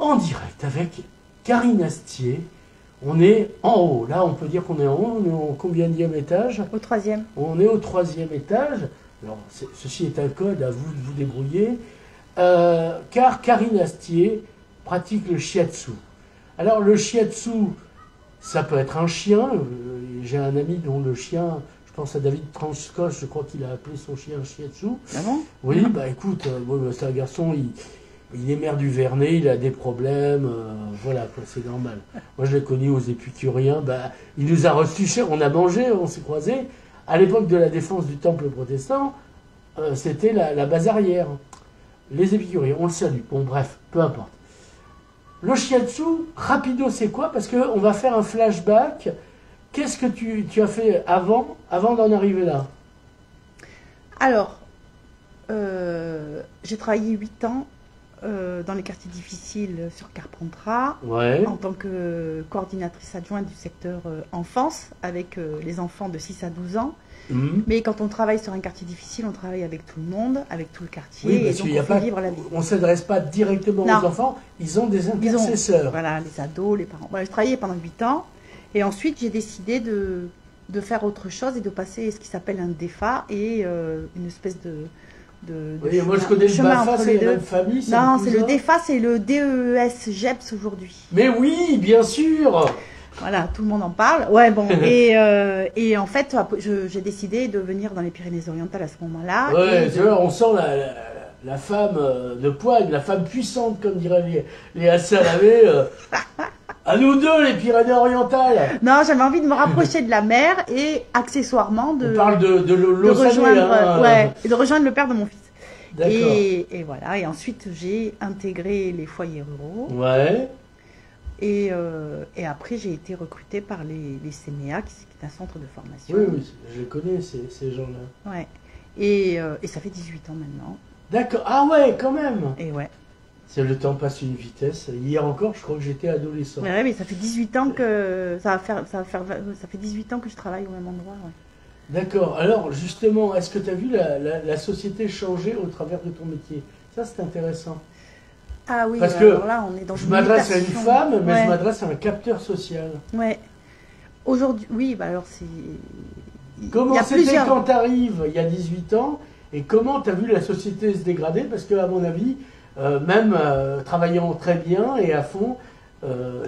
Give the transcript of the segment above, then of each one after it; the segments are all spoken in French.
en direct avec Karine Astier. On est en haut. Là, on peut dire qu'on est en haut. On est au combienième étage? Au 3e. On est au 3e étage. Alors, ceci est un code, à vous de vous débrouiller. Car Karine Astier pratique le shiatsu. Alors, le shiatsu, ça peut être un chien. J'ai un ami dont le chien, je pense à David Transcoche, je crois qu'il a appelé son chien shiatsu. Ah bon? Oui, bah écoute, c'est un garçon, il est maire du Vernet, il a des problèmes, voilà, quoi, c'est normal. Moi, je l'ai connu aux Épicuriens, bah, il nous a reçus cher, on a mangé, on s'est croisés. À l'époque de la défense du temple protestant, c'était la base arrière. Les Épicuriens, on le salue. Bon, bref, peu importe. Le shiatsu, rapido, c'est quoi? Parce qu'on va faire un flashback. Qu'est-ce que tu as fait avant d'en arriver là? Alors, j'ai travaillé 8 ans dans les quartiers difficiles sur Carpentras, Ouais. en tant que coordinatrice adjointe du secteur enfance, avec les enfants de 6 à 12 ans. Mais quand on travaille sur un quartier difficile, on travaille avec tout le monde, avec tout le quartier, Oui, et parce donc qu'il y a on fait pas, vivre la vie. on ne s'adresse pas directement Non. aux enfants, ils ont des Ils ont, intercesseurs. voilà, les ados, les parents. Voilà, je travaillais pendant 8 ans, et ensuite j'ai décidé de faire autre chose et de passer ce qui s'appelle un DEFA et une espèce de Oui, moi je connais le chemin BAFA, entre c'est les la deux. même famille. Non, c'est le cousin. DEFA, c'est le DES GEPS aujourd'hui. Mais oui, bien sûr. Voilà, tout le monde en parle. Ouais, bon. Et en fait, j'ai décidé de venir dans les Pyrénées-Orientales à ce moment-là. Ouais, et tu vois, on sent la femme de poigne, la femme puissante, comme diraient les Hassalamé. À nous deux, les Pyrénées-Orientales. Non, j'avais envie de me rapprocher de la mer et accessoirement On parle de de l'Osané, rejoindre, hein. ouais, et de rejoindre le père de mon fils. D'accord. Et voilà. Et ensuite, j'ai intégré les foyers ruraux. Ouais. Et après, j'ai été recrutée par les CNEA, qui est un centre de formation. Oui, oui, je les connais, ces gens-là. Ouais. Et ça fait 18 ans maintenant. D'accord. Ah ouais, quand même. Et ouais. Le temps passe une vitesse. Hier encore, je crois que j'étais adolescent. Mais ouais, mais ça fait 18 ans que ça fait 18 ans que je travaille au même endroit. Ouais. D'accord. Alors, justement, est-ce que tu as vu la société changer au travers de ton métier? Ça, c'est intéressant. Ah oui, Parce alors que là, on est dans je une m'adresse à une mutation. femme, mais Ouais. je m'adresse à un capteur social. Ouais. Aujourd'hui, oui, bah alors c'est. Comment Il y a c'était plusieurs. quand tu arrives il y a 18 ans et comment tu as vu la société se dégrader? Parce que, à mon avis, même travaillant très bien et à fond,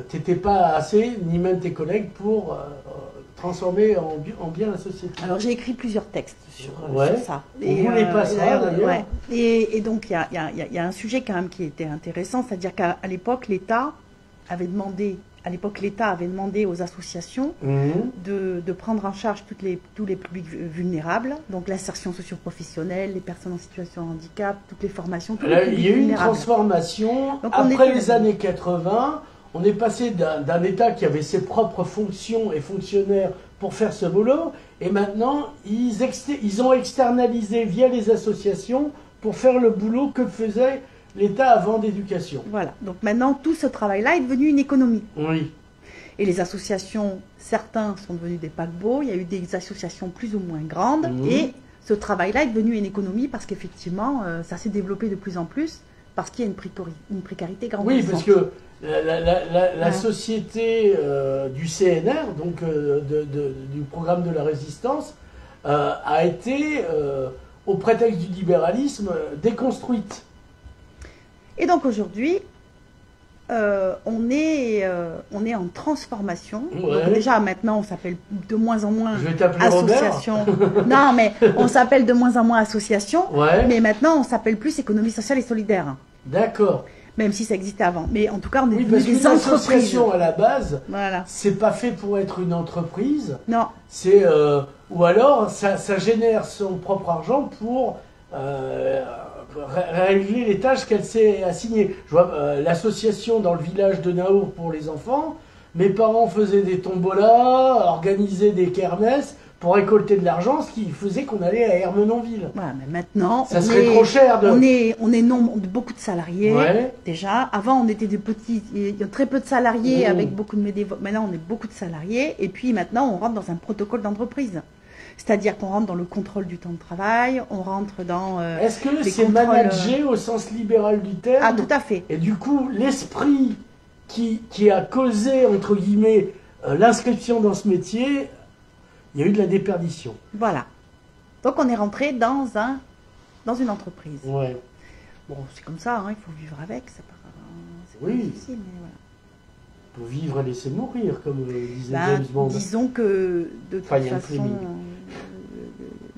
t'étais pas assez, ni même tes collègues, pour transformer en bien la société. Alors j'ai écrit plusieurs textes sur Ouais. ça. On vous les passera, d'ailleurs. Ouais. Et donc il y a un sujet quand même qui était intéressant, c'est-à-dire qu'à l'époque l'État avait demandé aux associations de prendre en charge tous les publics vulnérables, donc l'insertion socio-professionnelle, les personnes en situation de handicap, toutes les formations, tous les Alors, il publics y a eu une vulnérables. transformation. Donc, on après était les années 80, on est passé d'un État qui avait ses propres fonctions et fonctionnaires pour faire ce boulot, et maintenant, ils ont externalisé via les associations pour faire le boulot que faisait l'État avant d'éducation. Voilà, donc maintenant tout ce travail-là est devenu une économie. Oui. Et les associations, certains sont devenus des paquebots, il y a eu des associations plus ou moins grandes, et ce travail-là est devenu une économie parce qu'effectivement, ça s'est développé de plus en plus, parce qu'il y a une précarité grandissante. Oui, parce que la société du CNR, donc du programme de la résistance, a été, au prétexte du libéralisme, déconstruite. Et donc aujourd'hui, on est en transformation. Ouais. Donc déjà maintenant, on s'appelle de moins en moins Je vais t'appeler association. Non, mais on s'appelle de moins en moins association. Ouais. Mais maintenant, on s'appelle plus économie sociale et solidaire. D'accord. Même si ça existait avant. Mais en tout cas, on est Oui, devenu parce des qu'une entreprises. association à la base, Voilà. c'est pas fait pour être une entreprise. Non. C'est ou alors ça génère son propre argent pour régler les tâches qu'elle s'est assignées. Je vois l'association dans le village de Naour pour les enfants. Mes parents faisaient des tombolas, organisaient des kermesses pour récolter de l'argent, ce qui faisait qu'on allait à Ermenonville. Voilà, mais maintenant, Ça serait trop cher de... on est beaucoup de salariés. Ouais. Déjà, avant, on était des petits, il y a très peu de salariés Mmh. avec beaucoup de bénévoles. Maintenant, on est beaucoup de salariés. Et puis maintenant, on rentre dans un protocole d'entreprise. C'est-à-dire qu'on rentre dans le contrôle du temps de travail, on rentre dans... Est-ce que c'est managé au sens libéral du terme? Ah, tout à fait. Et du coup, l'esprit qui a causé, entre guillemets, l'inscription dans ce métier, il y a eu de la déperdition. Voilà. Donc on est rentré dans une entreprise. Ouais. Bon, c'est comme ça, hein, il faut vivre avec, c'est pas difficile, mais voilà. Pour vivre et laisser mourir, comme disait James Bond. Disons que de toute façon,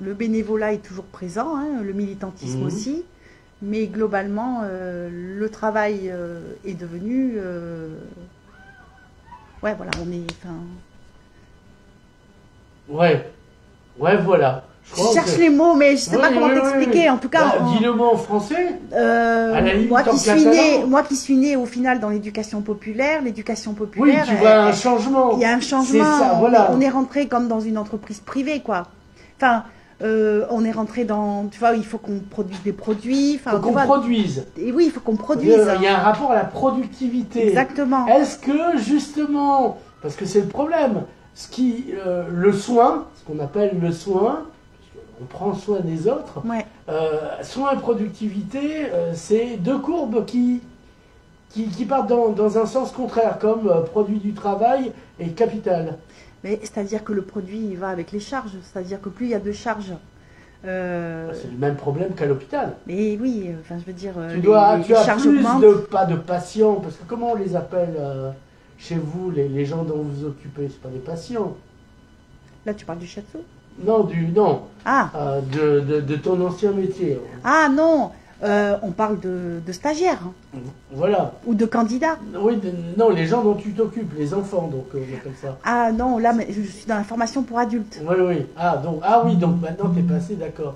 le bénévolat est toujours présent, hein, le militantisme aussi, mais globalement, le travail est devenu... ouais, voilà, on est... Ouais, voilà. Je cherche les mots, mais je ne sais pas comment t'expliquer. En tout cas, dis le mot en français. À la limite, moi qui suis née au final dans l'éducation populaire, Oui, tu vois un changement. Il y a un changement. Ça, voilà. On est rentré comme dans une entreprise privée, quoi. Enfin, on est rentré dans, tu vois, il faut qu'on produise des produits. Il faut qu'on produise. Et oui, il faut qu'on produise. Il y a un rapport à la productivité. Exactement. Est-ce que justement, parce que c'est le problème, le soin, ce qu'on appelle le soin, on prend soin des autres. Ouais. Soin et productivité, c'est deux courbes qui partent dans un sens contraire, comme produit du travail et capital. Mais c'est-à-dire que le produit il va avec les charges, c'est-à-dire que plus il y a de charges. C'est le même problème qu'à l'hôpital. Mais oui, enfin je veux dire, tu as plus pas de patients, parce que comment on les appelle chez vous, les gens dont vous vous occupez, c'est pas des patients. Là tu parles du shiatsu? Non, de ton ancien métier. Ah non, on parle de stagiaires. Voilà. Ou de candidats. Oui, non, les gens dont tu t'occupes, les enfants, donc on appelle ça. Ah non, là, je suis dans la formation pour adultes. Oui. Donc maintenant tu es passé, d'accord.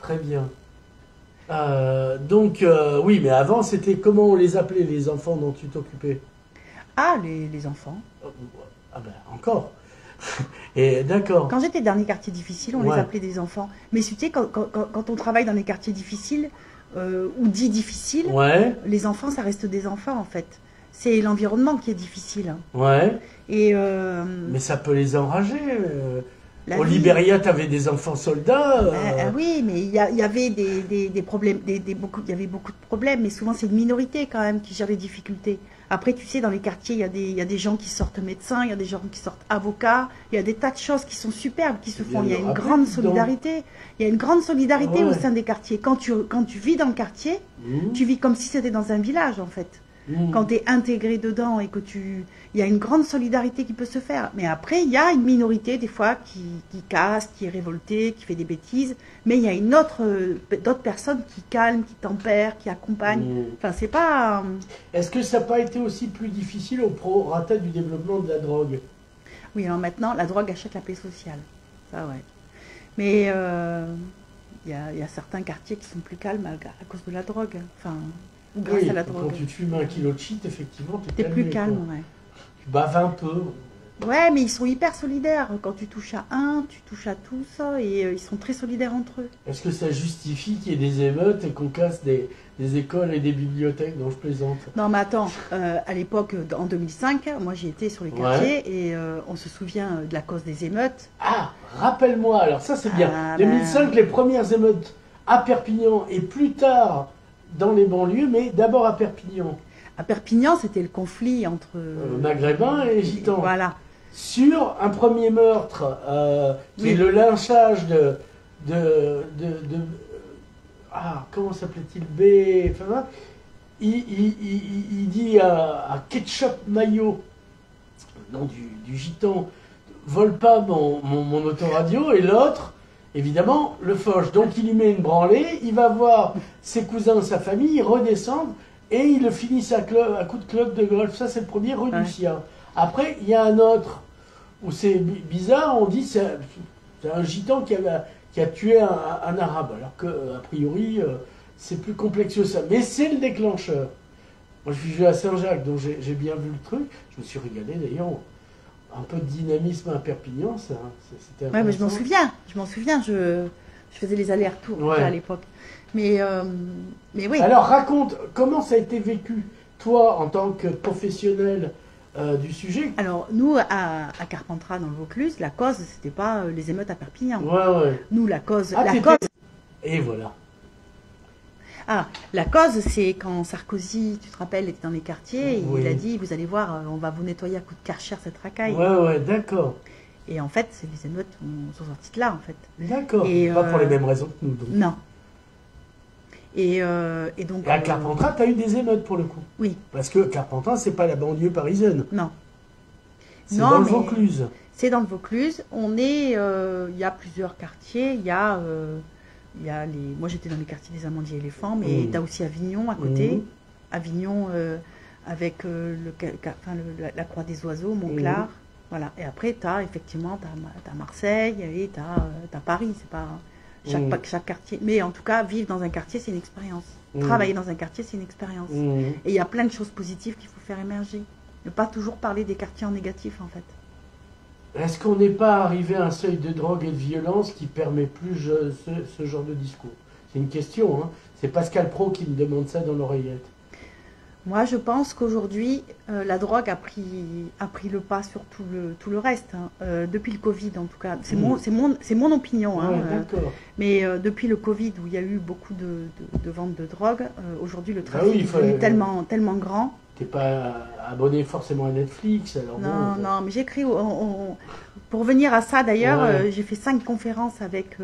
Très bien. Oui, mais avant, c'était comment on les appelait, les enfants dont tu t'occupais? Ah, les enfants. Ah ben, encore. Et d'accord. Quand j'étais dans les quartiers difficiles, on les appelait des enfants. Mais tu sais, quand on travaille dans les quartiers difficiles, ou dits difficiles, les enfants, ça reste des enfants en fait. C'est l'environnement qui est difficile. Ouais. Et mais ça peut les enrager. Au Libéria, tu avais des enfants soldats. Oui, mais il y avait des problèmes, il y avait beaucoup de problèmes, mais souvent c'est une minorité quand même qui gère les difficultés. Après, tu sais, dans les quartiers, il y a des gens qui sortent médecins, il y a des gens qui sortent avocats, il y a des tas de choses qui sont superbes, qui se font. Il y a une grande solidarité. Il y a une grande solidarité au sein des quartiers. Quand tu vis dans le quartier, tu vis comme si c'était dans un village, en fait. Quand tu es intégré dedans et que il y a une grande solidarité qui peut se faire. Mais après, il y a une minorité, des fois, qui casse, qui est révoltée, qui fait des bêtises. Mais il y a d'autres personnes qui calment, qui tempèrent, qui accompagnent. Enfin, c'est pas... Est-ce que ça n'a pas été aussi plus difficile au prorata du développement de la drogue? Oui, alors maintenant, la drogue achète la paix sociale. Ça, ouais. Mais il y a certains quartiers qui sont plus calmes à cause de la drogue. Enfin... grâce à la drogue. Quand tu te fumes un kilo de shit, effectivement, tu es plus calme. Ouais. Tu baves un peu. Ouais, mais ils sont hyper solidaires. Quand tu touches à un, tu touches à tous, et ils sont très solidaires entre eux. Est-ce que ça justifie qu'il y ait des émeutes et qu'on casse des écoles et des bibliothèques? Non, je plaisante. Non, mais attends, à l'époque, en 2005, moi j'y étais sur les quartiers, et on se souvient de la cause des émeutes. Ah, rappelle-moi, alors ça c'est bien. 2005, les premières émeutes à Perpignan, et plus tard... dans les banlieues, mais d'abord à Perpignan. À Perpignan, c'était le conflit entre... maghrébins et gitans. Voilà. Sur un premier meurtre, qui est le lynchage comment s'appelait-il? Enfin, il dit à Ketchup Maillot, nom du gitan, vole pas mon autoradio, et l'autre... évidemment, le fauche. Donc, il lui met une branlée, il va voir ses cousins, sa famille, ils redescendent et ils le finissent à coup de club de golf. Ça, c'est le premier, rue du Sien. Après, il y a un autre où c'est bizarre, on dit c'est un gitan qui a tué un arabe, alors que, a priori, c'est plus complexe que ça. Mais c'est le déclencheur. Moi, je suis à Saint-Jacques, donc j'ai bien vu le truc. Je me suis régalé d'ailleurs. Un peu de dynamisme à Perpignan, c'était intéressant. Ouais, mais je m'en souviens, je faisais les allers-retours à l'époque. Mais oui. Alors raconte, comment ça a été vécu, toi, en tant que professionnel du sujet. Alors, nous, à Carpentras, dans le Vaucluse, la cause, c'était pas les émeutes à Perpignan. Ouais. Nous, la cause... Et voilà. Ah, la cause, c'est quand Sarkozy, tu te rappelles, était dans les quartiers, Oui. il a dit, vous allez voir, on va vous nettoyer à coups de Karcher cette racaille. Ouais, d'accord. Et en fait, les émeutes sont sorties de là, en fait. D'accord. Pas pour les mêmes raisons que nous. Donc. Non. Et donc... Et à Carpentras, tu as eu des émeutes pour le coup. Oui. Parce que Carpentras, c'est pas la banlieue parisienne. Non. C'est dans le Vaucluse. C'est dans le Vaucluse. On est... Il y a plusieurs quartiers. Il y a les... Moi, j'étais dans les quartiers des Amandiers Éléphants, mais tu as aussi Avignon à côté. Avignon avec la Croix des Oiseaux, Montclar. Voilà. Et après, tu as effectivement Marseille et tu as Paris. C'est pas... Chaque quartier. Mais en tout cas, vivre dans un quartier, c'est une expérience. Travailler dans un quartier, c'est une expérience. Et il y a plein de choses positives qu'il faut faire émerger. Ne pas toujours parler des quartiers en négatif, en fait. Est-ce qu'on n'est pas arrivé à un seuil de drogue et de violence qui permet plus ce genre de discours? C'est une question, hein. C'est Pascal Praud qui me demande ça dans l'oreillette. Moi, je pense qu'aujourd'hui, la drogue a pris le pas sur tout le reste. Hein. Depuis le Covid, en tout cas. C'est mon opinion. Hein, d'accord. Mais depuis le Covid, où il y a eu beaucoup de ventes de drogue, aujourd'hui, le trafic est devenu tellement grand. Tu n'es pas abonné forcément à Netflix, alors non, mais j'écris... Pour venir à ça, d'ailleurs, j'ai fait 5 conférences avec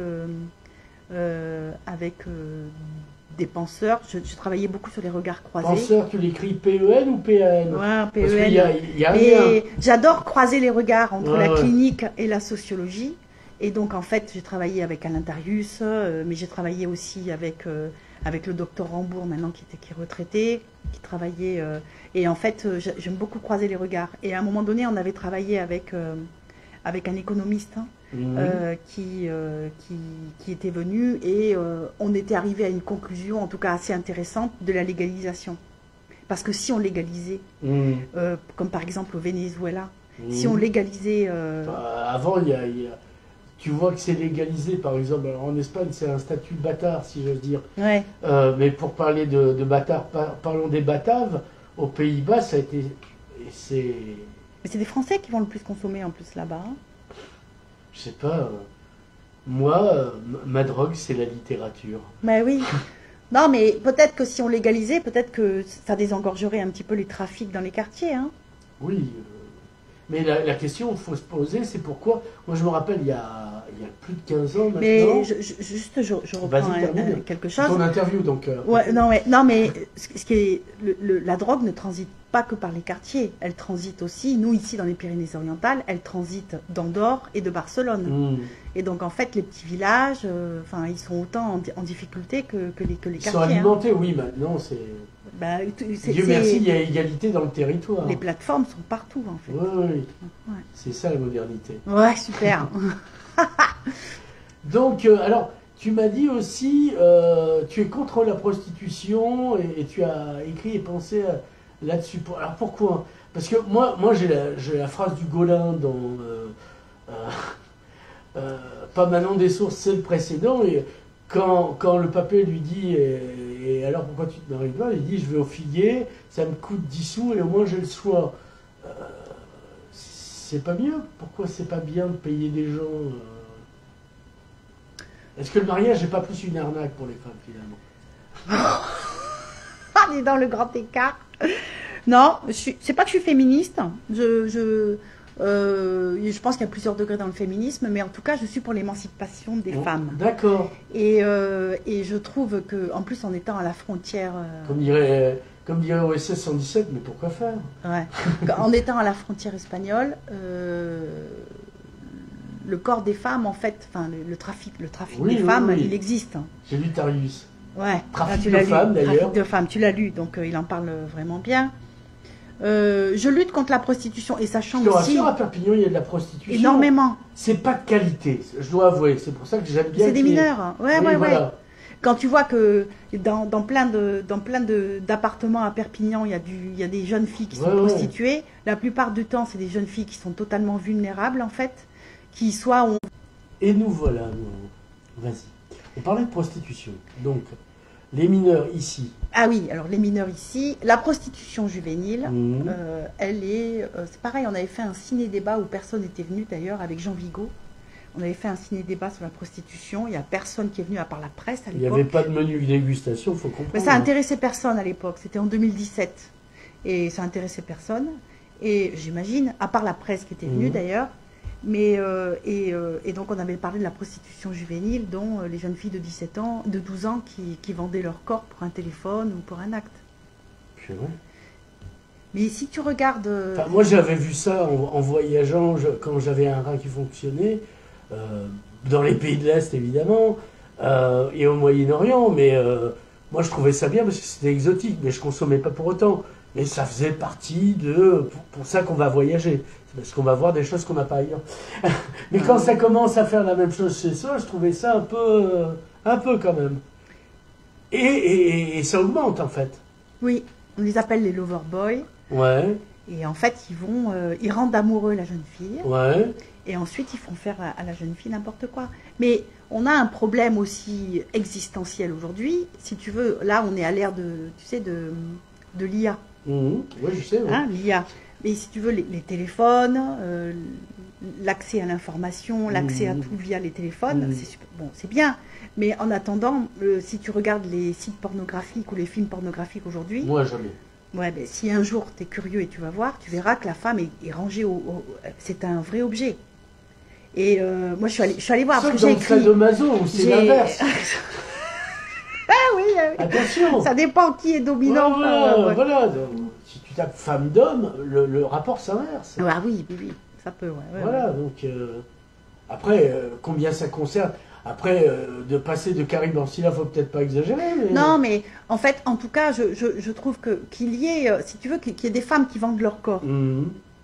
des penseurs. Je travaillais beaucoup sur les regards croisés. Penseurs, tu l'écris P-E-N ou P-A-N? Ouais, P-E-N. Et j'adore croiser les regards entre la clinique et la sociologie. Et donc, en fait, j'ai travaillé avec Alain Darius, mais j'ai travaillé aussi avec le docteur Rambourg, maintenant qui est retraité, qui travaillait... et en fait, j'aime beaucoup croiser les regards. Et à un moment donné, on avait travaillé avec un économiste qui était venu et on était arrivé à une conclusion, en tout cas assez intéressante, de la légalisation. Parce que si on légalisait, comme par exemple au Venezuela, si on légalisait... Avant, tu vois que c'est légalisé, par exemple, alors en Espagne, c'est un statut de bâtard, si j'ose dire. Ouais. Mais pour parler de bâtards, parlons des Bataves, aux Pays-Bas, ça a été... Mais c'est des Français qui vont le plus consommer en plus là-bas. Hein. Je sais pas. Moi, ma drogue, c'est la littérature. Ben oui. Non, mais peut-être que si on légalisait, peut-être que ça désengorgerait un petit peu les trafics dans les quartiers. Hein. Oui. Mais la question qu'il faut se poser, c'est pourquoi... Moi, je me rappelle, il y a plus de 15 ans maintenant... Mais je reprends quelque chose. C'est ton interview, donc... Ouais, non, mais ce qui est, la drogue ne transite pas que par les quartiers. Elle transite aussi, nous ici dans les Pyrénées-Orientales, elle transite d'Andorre et de Barcelone. Et donc en fait, les petits villages, ils sont autant en difficulté que les quartiers. Ils sont alimentés, hein. Oui, maintenant c'est... Dieu merci, il y a égalité dans le territoire. Les plateformes sont partout en fait. Oui. C'est ça la modernité. Ouais, super. Donc, alors, tu m'as dit aussi, tu es contre la prostitution et tu as écrit et pensé là-dessus. Alors pourquoi? Parce que moi j'ai la phrase du Gaulin dans pas Manon des Sources, c'est le précédent, et quand le papé lui dit et alors pourquoi tu te maries pas, il dit je vais au figuier, ça me coûte 10 sous et au moins j'ai le choix. C'est pas mieux? Pourquoi c'est pas bien de payer des gens Est-ce que le mariage n'est pas plus une arnaque pour les femmes finalement? On est dans le grand écart. Non, c'est pas que je suis féministe. Je pense qu'il y a plusieurs degrés dans le féminisme, mais en tout cas, je suis pour l'émancipation des femmes. D'accord. Et je trouve que, en plus, en étant à la frontière... Comme dirait OSS 117, mais pourquoi faire? Ouais. En étant à la frontière espagnole, le corps des femmes, en fait, le trafic des femmes, il existe. J'ai lu Tarius. Ouais. Trafic de femmes, d'ailleurs. Trafic de femmes, tu l'as lu, donc il en parle vraiment bien. Je lutte contre la prostitution et sachant aussi... Je te rassure, à Perpignan, il y a de la prostitution. Énormément. C'est pas de qualité, je dois avouer. C'est pour ça que j'aime bien... C'est des mineurs. Ouais. Quand tu vois que dans plein d'appartements à Perpignan, il y a des jeunes filles qui sont prostituées, la plupart du temps, c'est des jeunes filles qui sont totalement vulnérables, en fait, qui soit ont... Et nous voilà, vas-y. On parlait de prostitution. Donc, Les mineurs ici. Ah oui, alors les mineurs ici, la prostitution juvénile, elle est... c'est pareil, on avait fait un ciné-débat où personne n'était venu d'ailleurs avec Jean Vigo. On avait fait un ciné-débat sur la prostitution. Il n'y a personne qui est venu à part la presse à l'époque. Il n'y avait pas de menu dégustation, il faut comprendre. Mais ça intéressait personne à l'époque. C'était en 2017. Et ça intéressait personne. Et j'imagine, à part la presse qui était venue d'ailleurs. Mais, et donc on avait parlé de la prostitution juvénile, dont les jeunes filles de 17 ans, de 12 ans qui vendaient leur corps pour un téléphone ou pour un acte. C'est vrai. Mais si tu regardes... Enfin, moi j'avais vu ça en voyageant, quand j'avais un rein qui fonctionnait, dans les pays de l'Est évidemment, et au Moyen-Orient, mais moi je trouvais ça bien parce que c'était exotique, mais je consommais pas pour autant. Mais ça faisait partie pour ça qu'on va voyager. C'est parce qu'on va voir des choses qu'on n'a pas ailleurs. Mais quand ça commence à faire la même chose chez soi, je trouvais ça un peu quand même. Et ça augmente en fait. Oui, on les appelle les lover boys. Ouais. Et en fait, ils rendent amoureux la jeune fille. Ouais. Et ensuite, ils font faire à la jeune fille n'importe quoi. Mais on a un problème aussi existentiel aujourd'hui. Si tu veux, là, on est à l'ère de l'IA. Oui, je sais. Ouais. Hein, l'IA. Mais si tu veux, les téléphones, l'accès à l'information, l'accès à tout via les téléphones, c'est bien. Mais en attendant, si tu regardes les sites pornographiques ou les films pornographiques aujourd'hui... Moi, jamais. Ouais, ben, si un jour tu es curieux et tu vas voir, tu verras que la femme est rangée c'est un vrai objet. Et moi, je suis allée voir. Sauf parce que dans j'ai le écrit... sadomaso, où c'est l'inverse. Ah oui, attention. Ça dépend qui est dominant. Voilà. Si tu tapes femme-d'homme, le rapport s'inverse. Ah oui, ça peut. Voilà, donc après, combien ça concerne? Après, de passer de Karim Ancila, il ne faut peut-être pas exagérer. Mais... Non, mais en fait, en tout cas, je trouve qu'il y ait, si tu veux, qu'il y ait des femmes qui vendent leur corps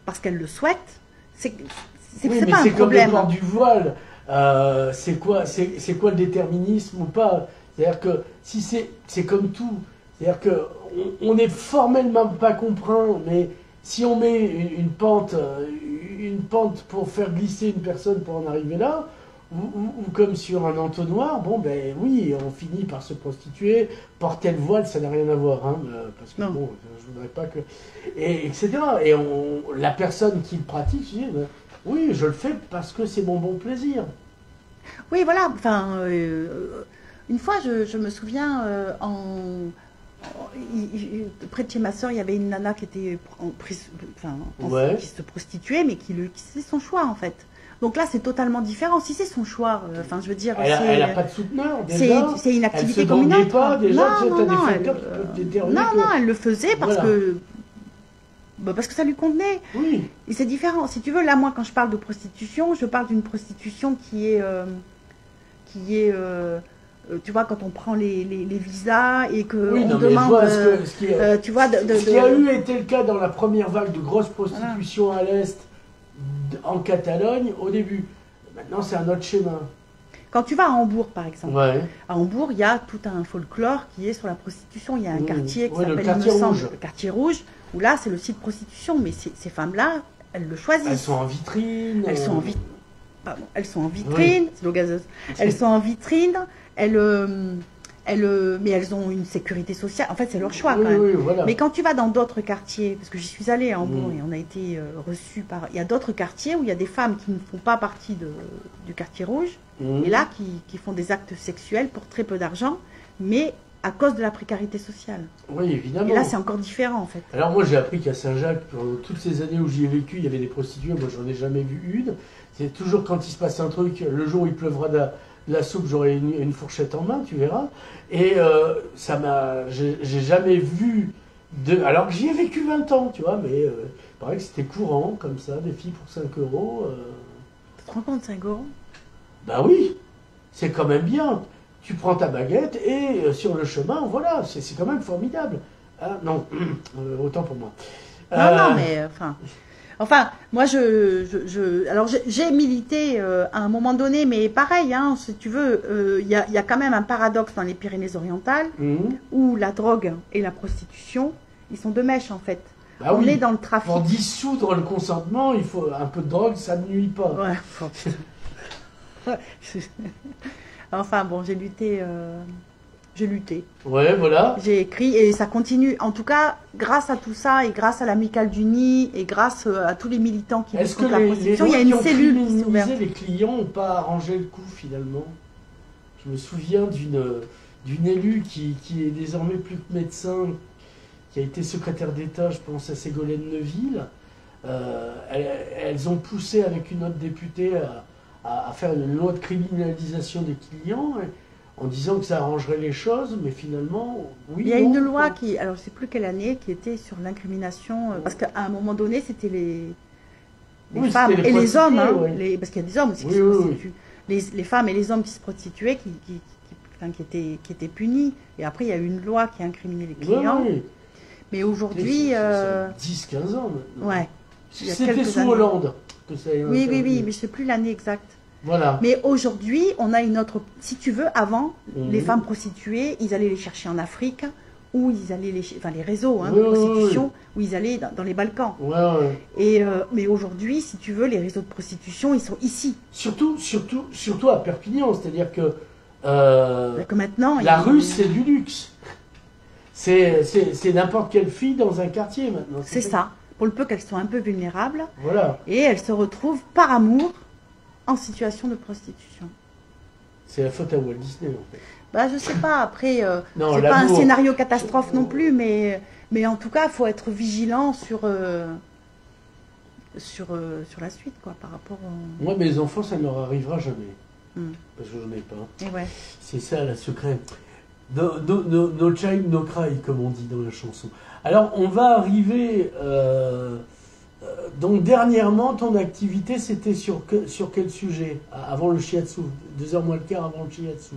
parce qu'elles le souhaitent, c'est pas un problème. C'est comme le port du voile. C'est quoi le déterminisme ou pas? C'est-à-dire que si c'est comme tout, c'est-à-dire que on n'est formellement pas compris, mais si on met une pente pour faire glisser une personne pour en arriver là, ou comme sur un entonnoir, bon ben oui, on finit par se prostituer, porter le voile, ça n'a rien à voir, hein, parce que bon, je voudrais pas que... etc. Et la personne qui le pratique, je dis, ben, oui, je le fais parce que c'est mon bon plaisir. Oui, voilà, enfin, une fois, je me souviens, près de chez ma soeur, il y avait une nana qui était qui se prostituait, mais qui c'est son choix en fait. Donc là, c'est totalement différent. Si c'est son choix, enfin, je veux dire, elle n'a pas de souteneur déjà. C'est une activité comme une autre. Pas déjà. Non, elle le faisait parce que ça lui convenait. Oui. Et c'est différent. Si tu veux, là, moi, quand je parle de prostitution, je parle d'une prostitution qui est tu vois, quand on prend les visas et que on demande, tu vois, ce qui a été le cas dans la première vague de grosse prostitution à l'Est, en Catalogne, au début. Maintenant, c'est un autre schéma. Quand tu vas à Hambourg, par exemple, à Hambourg, il y a tout un folklore qui est sur la prostitution. Il y a un quartier qui s'appelle le quartier rouge, où là, c'est le site prostitution. Mais ces femmes-là, elles le choisissent. Elles sont en vitrine. Elles sont en vitrine. C'est l'eau gazeuse. Elles sont en vitrine. Mais elles ont une sécurité sociale. En fait, c'est leur choix quand même. Voilà. Mais quand tu vas dans d'autres quartiers, parce que j'y suis allée à Hambourg et on a été reçus par... Il y a d'autres quartiers où il y a des femmes qui ne font pas partie du quartier rouge, et là, qui font des actes sexuels pour très peu d'argent, mais à cause de la précarité sociale. Oui, évidemment. Et là, c'est encore différent, en fait. Alors moi, j'ai appris qu'à Saint-Jacques, pendant toutes ces années où j'y ai vécu, il y avait des prostituées. Moi, j'en ai jamais vu une. C'est toujours quand il se passe un truc, le jour où il pleuvra de la soupe, j'aurai une fourchette en main, tu verras. Et j'ai jamais vu alors que j'y ai vécu 20 ans, tu vois, mais il paraît que c'était courant, comme ça, des filles pour 5 euros. Tu te rends compte, 5 euros? Ben oui, c'est quand même bien. Tu prends ta baguette et sur le chemin, voilà, c'est quand même formidable. Ah, non, autant pour moi. Non, mais enfin, moi, alors j'ai milité à un moment donné, mais pareil, hein, si tu veux, il y a quand même un paradoxe dans les Pyrénées-Orientales où la drogue et la prostitution, ils sont de mèche en fait. Bah on est dans le trafic. Pour dissoudre le consentement, il faut un peu de drogue, ça ne nuit pas. Ouais. Enfin bon, j'ai lutté j'ai lutté. Ouais, voilà. J'ai écrit et ça continue. En tout cas, grâce à tout ça et grâce à l'amicale du Nid et grâce à tous les militants qui luttent contre la prostitution, il y a une cellule qui s'ouvre. Les clients n'ont pas arrangé le coup finalement. Je me souviens d'une élue qui est désormais plus que médecin, qui a été secrétaire d'État, je pense, à Ségolène Neuville. Elles ont poussé avec une autre députée à faire une loi de criminalisation des clients, en disant que ça arrangerait les choses, mais finalement, oui. Il y a une loi qui, alors je ne sais plus quelle année, qui était sur l'incrimination, parce qu'à un moment donné, c'était les femmes et les hommes, hein, parce qu'il y a des hommes aussi qui se prostituent. Les femmes et les hommes qui se prostituaient, qui étaient punis. Et après, il y a eu une loi qui a incriminé les clients. Mais aujourd'hui... 10-15 ans maintenant. Ouais. C'était sous Hollande que ça a été oui, mais je ne sais plus l'année exacte. Voilà. Mais aujourd'hui, on a une autre... Si tu veux, avant, les femmes prostituées, ils allaient les chercher en Afrique, ou ils allaient les réseaux de prostitution, où ils allaient dans les Balkans. Et, mais aujourd'hui, si tu veux, les réseaux de prostitution, ils sont ici. Surtout à Perpignan, c'est-à-dire que... maintenant, la rue, c'est du luxe. C'est n'importe quelle fille dans un quartier maintenant. C'est ça. Pour le peu qu'elles sont un peu vulnérables. Voilà. Et elles se retrouvent par amour en situation de prostitution. C'est la faute à Walt Disney en fait. Bah, je sais pas, après, c'est pas un scénario catastrophe non plus, mais en tout cas, il faut être vigilant sur la suite, quoi, par rapport au... Moi, mes enfants, ça ne leur arrivera jamais. Parce que je n'en ai pas. Et ouais. C'est ça, le secret. No child, no cry, comme on dit dans la chanson. Alors, on va arriver... donc, dernièrement, ton activité, c'était sur quel sujet? Avant le shiatsu, 2h moins le quart avant le shiatsu.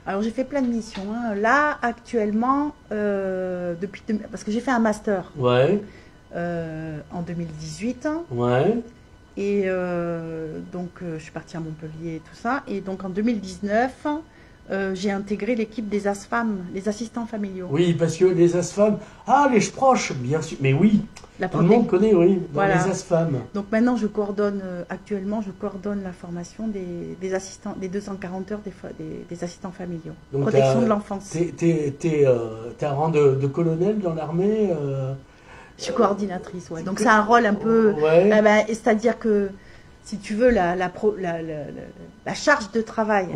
Alors, j'ai fait plein de missions. Hein. Là, actuellement, parce que j'ai fait un master en 2018. Ouais. Et donc, je suis partie à Montpellier et tout ça. Et donc, en 2019... j'ai intégré l'équipe des ASFAM, les assistants familiaux. Oui, parce que les ASFAM, les proches, bien sûr, mais oui, tout le monde connaît, oui, voilà. Les ASFAM. Donc maintenant, actuellement, je coordonne la formation des assistants, des 240 heures des assistants familiaux. Donc, protection de l'enfance. T'as un rang de colonel dans l'armée Je suis coordinatrice, ouais. Donc c'est un rôle un peu... c'est-à-dire que, si tu veux, la charge de travail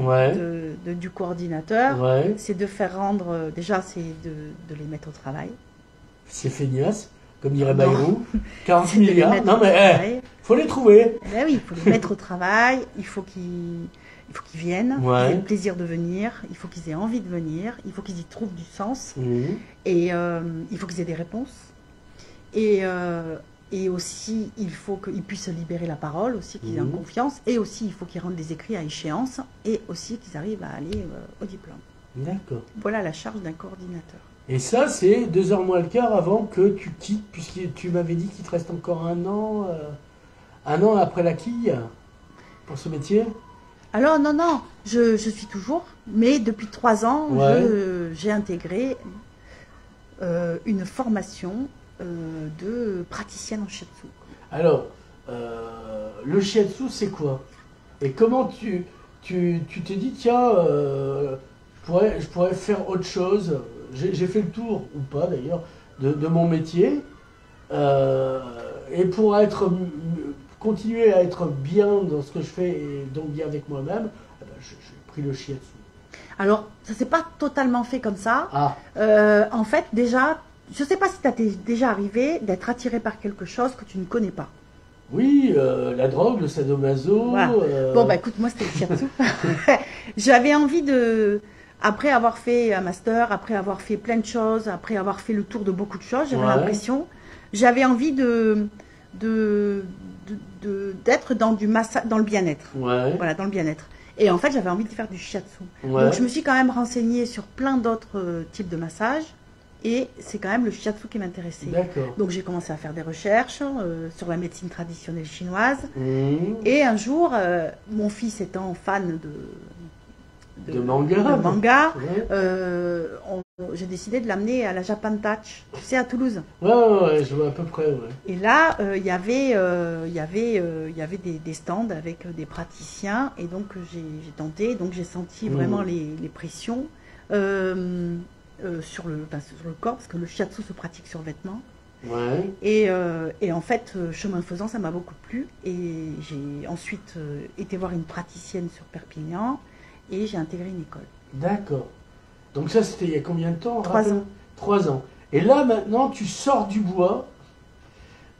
du coordinateur, c'est de faire rendre, déjà, c'est de les mettre au travail. C'est feignasse, comme dirait Bayrou. 40 milliards, non mais faut les trouver. Ben oui, il faut les mettre au travail, il faut qu'ils viennent, qu'ils aient le plaisir de venir, il faut qu'ils aient envie de venir, il faut qu'ils y trouvent du sens, et il faut qu'ils aient des réponses. Et aussi, il faut qu'ils puissent libérer la parole, aussi qu'ils aient confiance, et aussi, il faut qu'ils rendent des écrits à échéance, et aussi qu'ils arrivent à aller au diplôme. D'accord. Voilà la charge d'un coordinateur. Et ça, c'est 2h moins le quart avant que tu quittes, puisque tu m'avais dit qu'il te reste encore un an après la quille, pour ce métier? Alors, non, je suis toujours, mais depuis 3 ans, j'ai intégré une formation de praticienne en shiatsu. Alors, le shiatsu, c'est quoi? Et comment tu t'es dit, tiens, je pourrais faire autre chose? J'ai fait le tour, ou pas d'ailleurs, de mon métier. Et pour continuer à être bien dans ce que je fais, et donc bien avec moi-même, j'ai pris le shiatsu. Alors, ça s'est pas totalement fait comme ça. En fait, déjà... Je ne sais pas si ça t'est déjà arrivé d'être attiré par quelque chose que tu ne connais pas. Oui, la drogue, le sadomaso. Voilà. Bon, bah écoute, moi c'était le shiatsu. J'avais envie après avoir fait un master, après avoir fait plein de choses, après avoir fait le tour de beaucoup de choses, j'avais envie d'être dans le bien-être. Voilà, dans le bien-être. Et en fait, j'avais envie de faire du shiatsu. Donc je me suis quand même renseignée sur plein d'autres types de massages. Et c'est quand même le shiatsu qui m'intéressait. Donc j'ai commencé à faire des recherches sur la médecine traditionnelle chinoise. Et un jour, mon fils étant fan de manga, j'ai décidé de l'amener à la Japan Touch, tu sais, à Toulouse. Ouais, je vois à peu près. Et là, il y avait des stands avec des praticiens. Et donc j'ai tenté, donc j'ai senti vraiment les pressions. sur le corps, parce que le shiatsu se pratique sur vêtements. Ouais. Et en fait, chemin faisant, ça m'a beaucoup plu. Et j'ai ensuite été voir une praticienne sur Perpignan et j'ai intégré une école. D'accord. Donc ça, c'était il y a combien de temps? 3 ans. 3 ans. Et là, maintenant, tu sors du bois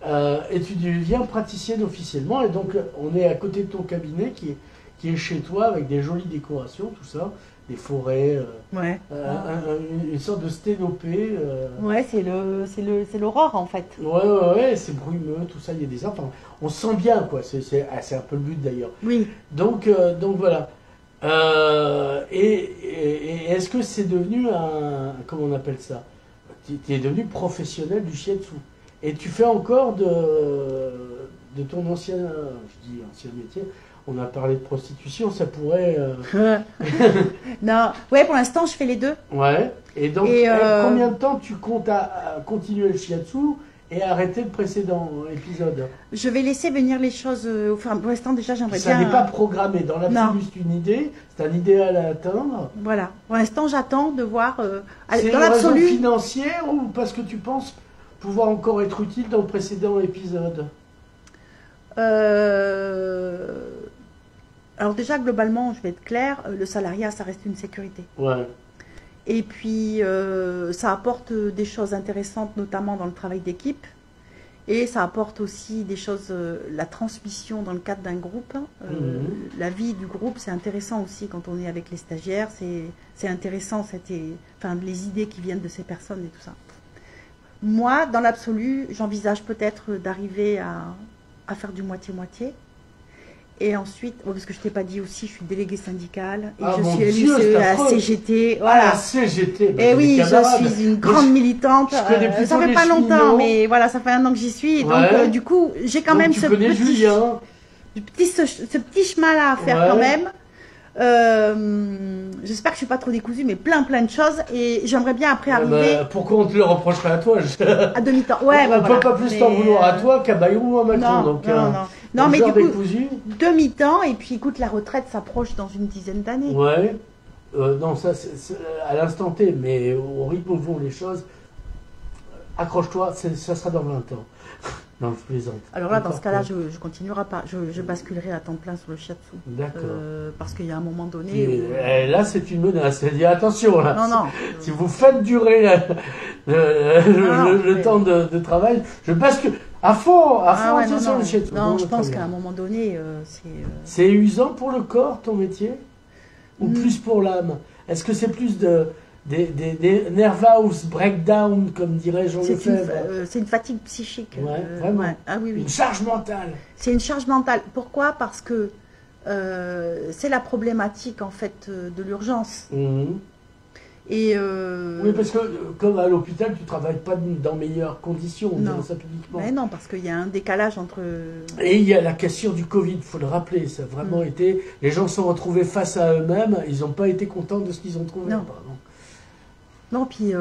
et tu deviens praticienne officiellement. Et donc, on est à côté de ton cabinet qui est chez toi avec des jolies décorations, tout ça, des forêts, Ouais. une sorte de sténopée. Ouais, c'est l'aurore en fait. Ouais, c'est brumeux, tout ça, il y a des arbres. Enfin, on se sent bien, quoi. C'est un peu le but d'ailleurs. Oui. Donc voilà. Et est-ce que c'est devenu comment on appelle ça? Tu es devenu professionnel du shiatsu. Et tu fais encore de ton ancien, je dis ancien métier, on a parlé de prostitution, ça pourrait... Non, ouais, pour l'instant, je fais les deux. Ouais. Et donc, combien de temps tu comptes à continuer le shiatsu et arrêter le précédent épisode? Je vais laisser venir les choses. Enfin, pour l'instant, déjà, j'aimerais bien. Ça n'est pas programmé. Dans l'absolu, c'est une idée. C'est un idéal à atteindre. Voilà. Pour l'instant, j'attends de voir. C'est dans une raison l'absolu. financière ou parce que tu penses pouvoir encore être utile dans le précédent épisode? Alors déjà, globalement, je vais être claire, le salariat, ça reste une sécurité. Ouais. Et puis, ça apporte des choses intéressantes, notamment dans le travail d'équipe. Et ça apporte aussi des choses, la transmission dans le cadre d'un groupe. La vie du groupe, c'est intéressant aussi quand on est avec les stagiaires. C'est intéressant, les idées qui viennent de ces personnes et tout ça. Moi, dans l'absolu, j'envisage peut-être d'arriver à faire du moitié-moitié. Et ensuite, parce que je t'ai pas dit aussi, je suis déléguée syndicale et je suis élue à la CGT. Voilà. Ah, la CGT. Et oui, je suis une grande militante. Ça fait pas longtemps, mais voilà, ça fait 1 an que j'y suis. Ouais. Donc, du coup, j'ai quand même ce petit chemin-là à faire quand même. J'espère que je suis pas trop décousue, mais plein de choses. Et j'aimerais bien après arriver. Pourquoi on te le reprocherait à toi? À demi-temps. Ouais, on peut pas plus t'en vouloir à toi qu'à Bayrou ou à Macron. Non, mais du coup, demi-temps. Et puis, écoute, la retraite s'approche dans une dizaine d'années. Ouais. Non, ça, c'est à l'instant T, mais au rythme où vont les choses, accroche-toi, ça sera dans 20 ans. Non, je plaisante. Alors là, dans ce cas-là, je continuerai pas. Je basculerai à temps plein sur le shiatsu. D'accord. Parce qu'il y a un moment donné. Là, c'est une menace. Elle dit attention, là. Non. Si vous faites durer le temps de travail, je bascule à fond sur le shiatsu. Non, je pense qu'à un moment donné, c'est usant pour le corps, ton métier? Ou plus pour l'âme? Est-ce que c'est plus des nervous breakdown, comme dirait Jean Lefebvre? C'est une fatigue psychique. Ouais, vraiment. Ouais. Ah, oui. Une charge mentale. C'est une charge mentale. Pourquoi? Parce que c'est la problématique en fait de l'urgence. Et oui, parce que comme à l'hôpital, tu ne travailles pas dans meilleures conditions, on dirait ça publiquement. Mais non, parce qu'il y a un décalage entre... Et il y a la question du Covid, il faut le rappeler, ça a vraiment été... Les gens se sont retrouvés face à eux-mêmes, ils n'ont pas été contents de ce qu'ils ont trouvé. Non. Non, puis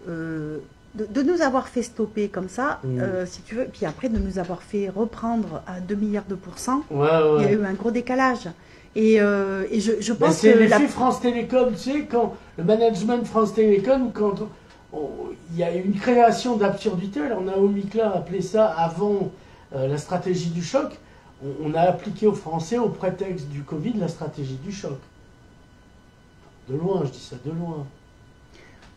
de nous avoir fait stopper comme ça, si tu veux, puis après de nous avoir fait reprendre à 2 milliards de %, il y a eu un gros décalage. Et je pense c'est que... l'effet France Télécom, tu sais, quand le management France Télécom, quand il y a une création d'absurdité, alors Naomi Klein a appelé ça avant la stratégie du choc, on a appliqué aux Français au prétexte du Covid la stratégie du choc. De loin, je dis ça, de loin.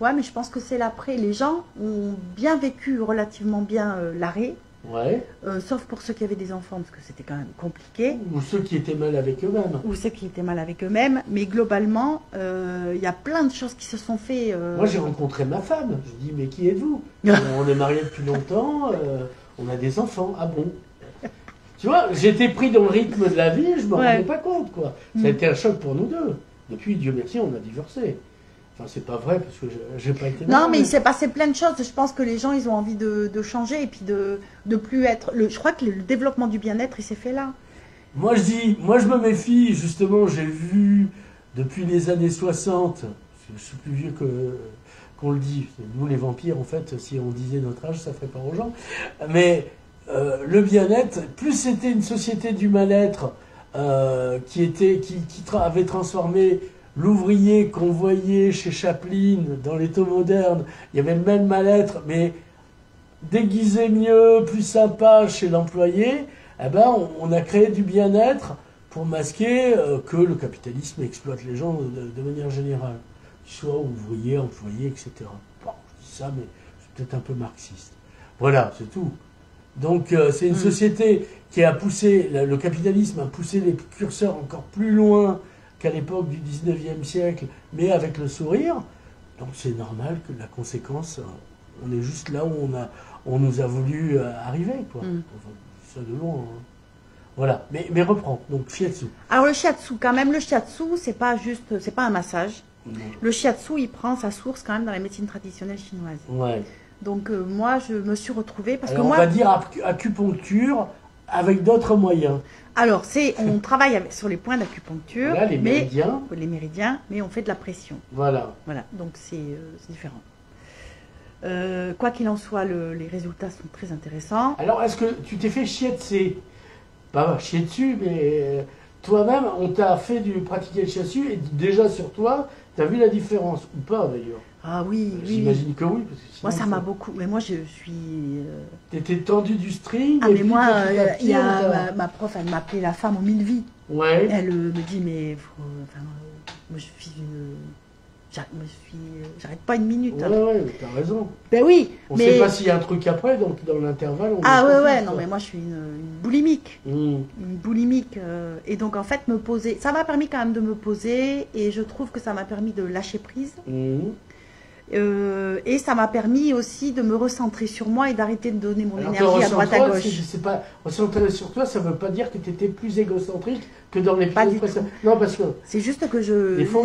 Ouais, mais je pense que c'est l'après. Les gens ont bien vécu relativement bien l'arrêt. Ouais. Sauf pour ceux qui avaient des enfants, parce que c'était quand même compliqué. Ou ceux qui étaient mal avec eux-mêmes. Mais globalement, il y a plein de choses qui se sont faites. Moi, j'ai rencontré ma femme. Je dis, mais qui êtes-vous? On est mariés depuis longtemps, on a des enfants. Ah bon? Tu vois, j'étais pris dans le rythme de la vie, je ne me rendais pas compte, quoi. Ça a été un choc pour nous deux. Depuis, Dieu merci, on a divorcé. Enfin, c'est pas vrai, parce que j'ai pas été... Non, mais il s'est passé plein de choses. Je pense que les gens, ils ont envie de changer et puis de plus être... Je crois que le développement du bien-être, il s'est fait là. Moi, je me méfie. Justement, j'ai vu, depuis les années 60, je suis plus vieux qu'on le dit. Nous, les vampires, en fait, si on disait notre âge, ça ferait peur aux gens. Mais le bien-être, plus c'était une société du mal-être qui avait transformé l'ouvrier qu'on voyait chez Chaplin dans les taux modernes, il y avait le même mal-être, mais déguisé mieux, plus sympa chez l'employé, eh ben, on a créé du bien-être pour masquer que le capitalisme exploite les gens de manière générale, qu'ils soient ouvriers, employés, etc. Bon, je dis ça, mais c'est peut-être un peu marxiste. Voilà, c'est tout. Donc c'est une société qui a poussé, le capitalisme a poussé les curseurs encore plus loin qu'à l'époque du 19e siècle, mais avec le sourire. Donc c'est normal que la conséquence, on est juste là où on nous a voulu arriver, quoi. Enfin, ça de loin. Hein. Voilà, mais reprends. Donc shiatsu. Alors le shiatsu, quand même, le shiatsu, c'est pas un massage. Non. Le shiatsu, il prend sa source quand même dans la médecine traditionnelle chinoise. Ouais. Donc moi, je me suis retrouvée parce alors, que moi, on va dire acupuncture avec d'autres moyens. Alors on travaille sur les points d'acupuncture, voilà, les méridiens, mais on fait de la pression. Voilà. Voilà, donc c'est différent. Quoi qu'il en soit, les résultats sont très intéressants. Alors, est-ce que tu t'es fait shiatsu? Pas chier dessus, mais toi-même, on t'a fait pratiquer le shiatsu et déjà sur toi, tu as vu la différence ou pas d'ailleurs? Ah oui, j'imagine que oui. Parce que moi, ça m'a beaucoup. Mais moi, je suis. T'étais tendu du string. Ah, mais moi, il y a ma prof, elle m'appelait la femme aux 1000 vies. Ouais. Elle me dit, mais. Moi, j'arrête pas une minute. Ouais, t'as raison. Ben oui. On sait pas s'il y a un truc après, donc dans l'intervalle, on. Ah ouais, non, mais moi, je suis une boulimique. Une boulimique. Et donc, en fait, me poser. Ça m'a permis quand même de me poser, et je trouve que ça m'a permis de lâcher prise. Et ça m'a permis aussi de me recentrer sur moi et d'arrêter de donner mon énergie à droite à gauche. C'est pas recentrer sur toi, ça veut pas dire que tu étais plus égocentrique que dans l'épisode précédent. Non, parce que c'est juste que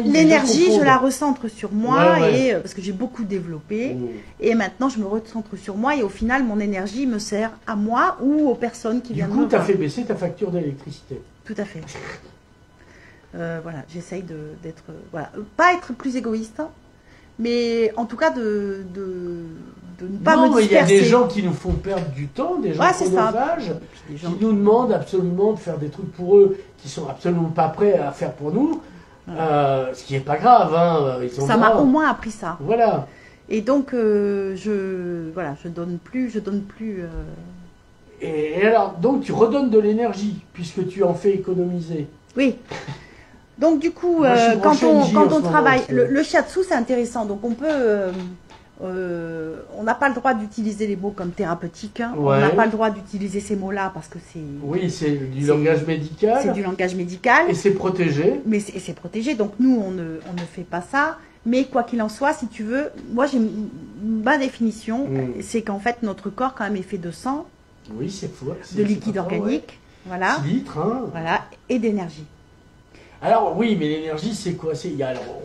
l'énergie, je la recentre sur moi et parce que j'ai beaucoup développé et maintenant je me recentre sur moi et au final mon énergie me sert à moi ou aux personnes qui viennent me voir. Du coup, tu as fait baisser ta facture d'électricité. Tout à fait. Voilà, j'essaye d'être pas être plus égoïste. Mais en tout cas, de ne pas me disperser. Il y a des gens qui nous font perdre du temps, des gens chronophages, qui nous demandent absolument de faire des trucs pour eux qui sont absolument pas prêts à faire pour nous, ce qui n'est pas grave. Hein, ça m'a au moins appris ça. Voilà. Et donc, je donne plus. Et alors, donc tu redonnes de l'énergie, puisque tu en fais économiser. Oui. Donc du coup, quand on travaille, le shiatsu c'est intéressant. Donc on peut, on n'a pas le droit d'utiliser les mots comme thérapeutique. Hein. On n'a pas le droit d'utiliser ces mots-là parce que c'est. Oui, c'est du langage médical. C'est du langage médical. Et c'est protégé. Mais c'est protégé. Donc nous, on ne fait pas ça. Mais quoi qu'il en soit, si tu veux, moi j'ai ma définition, c'est qu'en fait notre corps quand même est fait de sang. Oui, c'est fou. De liquide organique, voilà. 6 litres, hein. Voilà, et d'énergie. Alors oui, mais l'énergie, c'est quoi?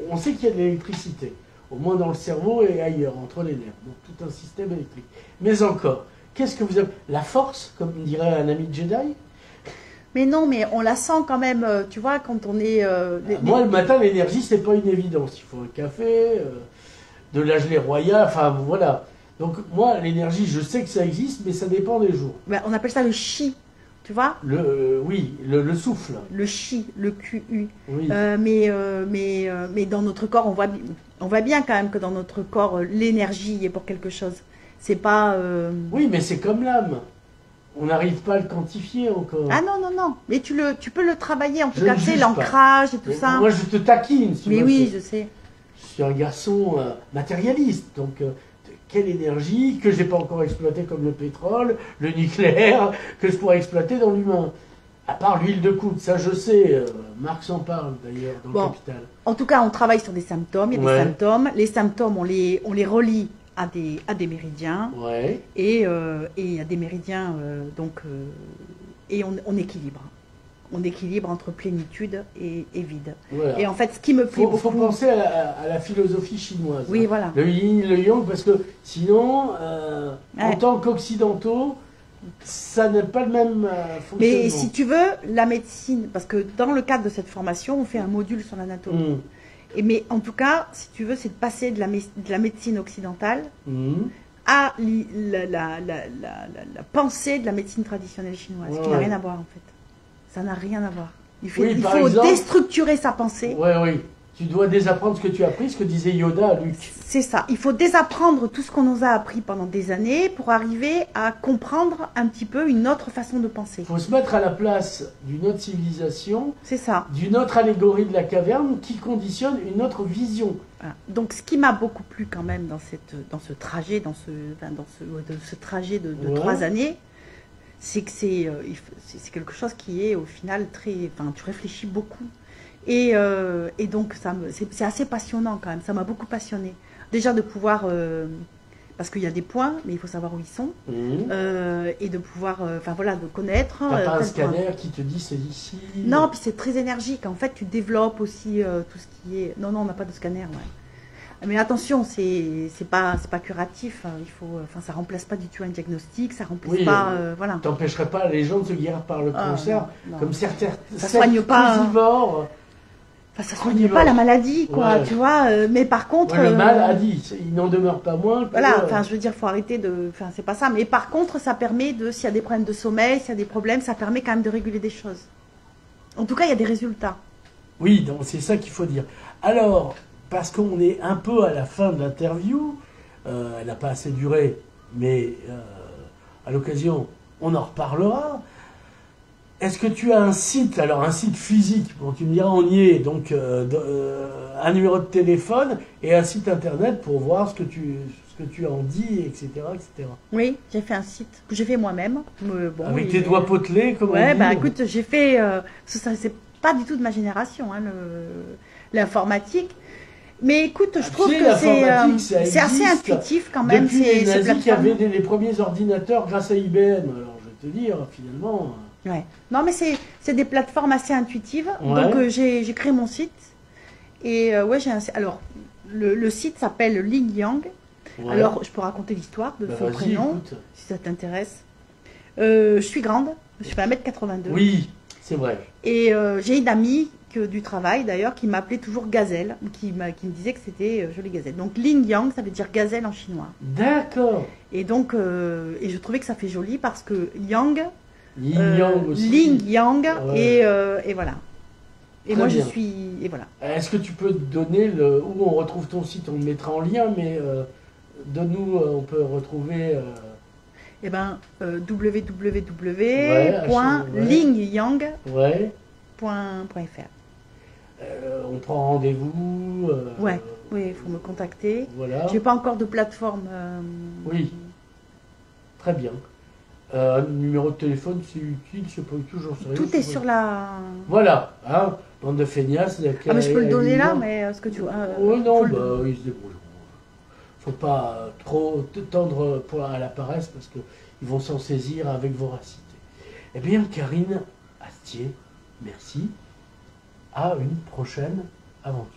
On sait qu'il y a de l'électricité, au moins dans le cerveau et ailleurs, entre les nerfs, donc tout un système électrique. Mais encore, qu'est-ce que vous avez? La force, comme dirait un ami de Jedi? Mais non, mais on la sent quand même, tu vois, quand on est... Moi, le matin, l'énergie, c'est pas une évidence. Il faut un café, de la gelée royale, enfin voilà. Donc moi, l'énergie, je sais que ça existe, mais ça dépend des jours. Ben, on appelle ça le chi. Tu vois? Le souffle. Le chi, le QU. Oui. Mais dans notre corps, on voit bien quand même que dans notre corps, l'énergie est pour quelque chose. C'est pas... Oui, mais c'est comme l'âme. On n'arrive pas à le quantifier encore. Ah non. Mais tu peux le travailler, en tout cas, tu sais, l'ancrage et tout ça. Moi, je te taquine. Mais oui, je sais. Je suis un garçon matérialiste, donc... quelle énergie que je n'ai pas encore exploitée comme le pétrole, le nucléaire, que je pourrais exploiter dans l'humain. À part l'huile de coude, ça je sais, Marx en parle d'ailleurs dans le Capital. En tout cas, on travaille sur des symptômes, il y a des symptômes. Les symptômes, on les relie à des méridiens. Ouais. Et à des méridiens, et on équilibre. On équilibre entre plénitude et vide. Voilà. Et en fait, ce qui me plaît beaucoup... Il faut penser à la philosophie chinoise. Oui, hein. voilà. Le yin, le yang, parce que sinon, en tant qu'occidentaux, ça n'a pas le même fonctionnement. Mais si tu veux, la médecine, parce que dans le cadre de cette formation, on fait un module sur l'anatomie. Mais en tout cas, si tu veux, c'est de passer de la médecine occidentale à la pensée de la médecine traditionnelle chinoise, qui n'a rien à voir en fait. Ça n'a rien à voir. Il faut exemple, déstructurer sa pensée. Oui. Tu dois désapprendre ce que tu as appris, ce que disait Yoda à Luke. C'est ça. Il faut désapprendre tout ce qu'on nous a appris pendant des années pour arriver à comprendre un petit peu une autre façon de penser. Il faut se mettre à la place d'une autre civilisation, c'est ça, d'une autre allégorie de la caverne qui conditionne une autre vision. Voilà. Donc ce qui m'a beaucoup plu quand même dans ce trajet, dans ce trajet de 3 années, c'est que c'est quelque chose qui est au final très... Enfin, tu réfléchis beaucoup. Et donc, c'est assez passionnant quand même. Ça m'a beaucoup passionné. Déjà de pouvoir... parce qu'il y a des points, mais il faut savoir où ils sont. Et de pouvoir... Enfin voilà, de connaître... T'as pas un scanner qui te dit c'est ici? Non, puis c'est très énergique. En fait, tu développes aussi tout ce qui est... Non, on n'a pas de scanner, ouais. Mais attention, c'est pas curatif. Il faut, enfin, ça remplace pas du tout un diagnostic, ça remplace pas, voilà. T'empêcherais pas les gens de se guérir par le cancer, non. comme certains. Ça soigne pas. Enfin, ça soigne pas la maladie, quoi, tu vois. Mais par contre, le maladie, il n'en demeure pas moins. Voilà. Enfin, je veux dire, faut arrêter de. Enfin, c'est pas ça. Mais par contre, ça permet de, s'il y a des problèmes de sommeil, s'il y a des problèmes, ça permet quand même de réguler des choses. En tout cas, il y a des résultats. Oui, donc c'est ça qu'il faut dire. Alors. Parce qu'on est un peu à la fin de l'interview, elle n'a pas assez duré, mais à l'occasion, on en reparlera. Est-ce que tu as un site, alors un site physique, bon tu me diras on y est, donc un numéro de téléphone et un site internet pour voir ce que tu en dis, etc. etc. Oui, j'ai fait un site que j'ai fait moi-même. Bon, avec tes doigts potelés, comme on dit. Bah écoute, j'ai fait, c'est pas du tout de situation, hein, l'informatique. Mais écoute, je trouve que c'est assez intuitif quand même. Depuis les nazis qui avaient les premiers ordinateurs grâce à IBM. Alors je vais te dire, finalement... Ouais. Non, mais c'est des plateformes assez intuitives. Ouais. Donc j'ai créé mon site. Et ouais, alors, le site s'appelle Ling Yang. Ouais. Alors, je peux raconter l'histoire de son prénom, écoute. Si ça t'intéresse. Je suis grande, je fais 1m82. Oui, c'est vrai. Et j'ai une amie du travail d'ailleurs qui m'appelait toujours Gazelle, qui me disait que c'était jolie gazelle. Donc Ling Yang, ça veut dire gazelle en chinois. D'accord. Et donc et je trouvais que ça fait joli parce que Yang, Yang aussi. Ling Yang, ouais. Et voilà. Et très moi bien. Je suis et voilà. Est-ce que tu peux donner où on retrouve ton site? On le mettra en lien, mais donne-nous, on peut retrouver. Eh ben www.lingyang.fr. On prend rendez-vous. Ouais, oui, il faut me contacter. Voilà. Je n'ai pas encore de plateforme. Oui, très bien. Numéro de téléphone, c'est utile, je peux toujours. Tout est sur la. Voilà, hein, bande de feignasses. Ah, mais je peux le donner là, mais ce que tu. Oui, non, bah, ils se débrouillent. Faut pas trop tendre à la paresse parce qu'ils vont s'en saisir avec voracité. Eh bien, Karine Astier, merci. À une prochaine aventure.